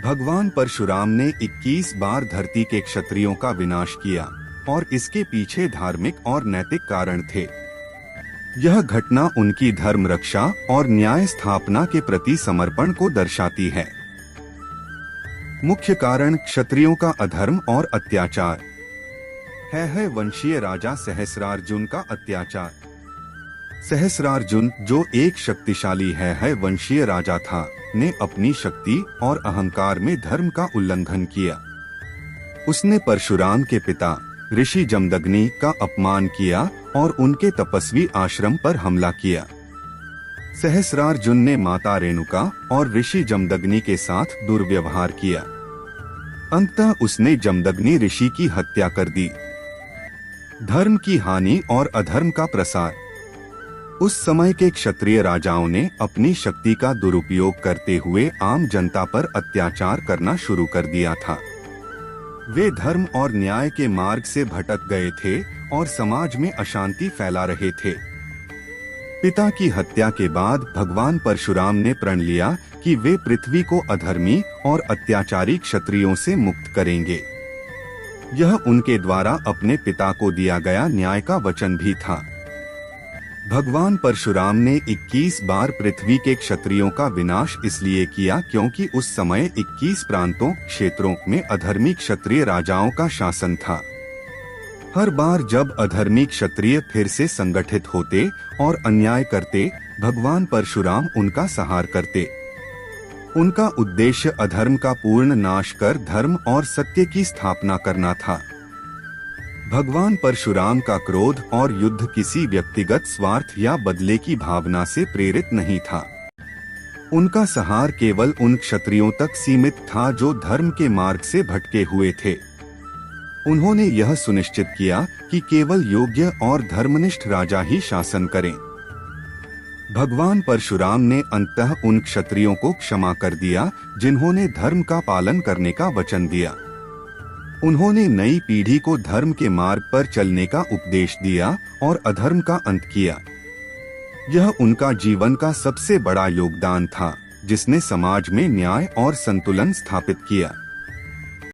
भगवान परशुराम ने 21 बार धरती के क्षत्रियों का विनाश किया और इसके पीछे धार्मिक और नैतिक कारण थे। यह घटना उनकी धर्म रक्षा और न्याय स्थापना के प्रति समर्पण को दर्शाती है। मुख्य कारण क्षत्रियों का अधर्म और अत्याचार है वंशीय राजा सहस्रार्जुन का अत्याचार। सहस्रार्जुन, जो एक शक्तिशाली है वंशीय राजा था, ने अपनी शक्ति और अहंकार में धर्म का उल्लंघन किया। उसने परशुराम के पिता ऋषि जमदग्नि का अपमान किया और उनके तपस्वी आश्रम पर हमला किया। सहस्रार्जुन ने माता रेणुका और ऋषि जमदग्नि के साथ दुर्व्यवहार किया। अंततः उसने जमदग्नि ऋषि की हत्या कर दी। धर्म की हानि और अधर्म का प्रसार। उस समय के क्षत्रिय राजाओं ने अपनी शक्ति का दुरुपयोग करते हुए आम जनता पर अत्याचार करना शुरू कर दिया था। वे धर्म और न्याय के मार्ग से भटक गए थे और समाज में अशांति फैला रहे थे। पिता की हत्या के बाद भगवान परशुराम ने प्रण लिया कि वे पृथ्वी को अधर्मी और अत्याचारी क्षत्रियों से मुक्त करेंगे। यह उनके द्वारा अपने पिता को दिया गया न्याय का वचन भी था। भगवान परशुराम ने 21 बार पृथ्वी के क्षत्रियों का विनाश इसलिए किया क्योंकि उस समय 21 प्रांतों क्षेत्रों में अधर्मी क्षत्रिय राजाओं का शासन था। हर बार जब अधर्मी क्षत्रिय फिर से संगठित होते और अन्याय करते, भगवान परशुराम उनका संहार करते। उनका उद्देश्य अधर्म का पूर्ण नाश कर धर्म और सत्य की स्थापना करना था। भगवान परशुराम का क्रोध और युद्ध किसी व्यक्तिगत स्वार्थ या बदले की भावना से प्रेरित नहीं था। उनका संहार केवल उन क्षत्रियों तक सीमित था जो धर्म के मार्ग से भटके हुए थे। उन्होंने यह सुनिश्चित किया कि केवल योग्य और धर्मनिष्ठ राजा ही शासन करें। भगवान परशुराम ने अंततः उन क्षत्रियों को क्षमा कर दिया जिन्होंने धर्म का पालन करने का वचन दिया। उन्होंने नई पीढ़ी को धर्म के मार्ग पर चलने का उपदेश दिया और अधर्म का अंत किया। यह उनका जीवन का सबसे बड़ा योगदान था जिसने समाज में न्याय और संतुलन स्थापित किया।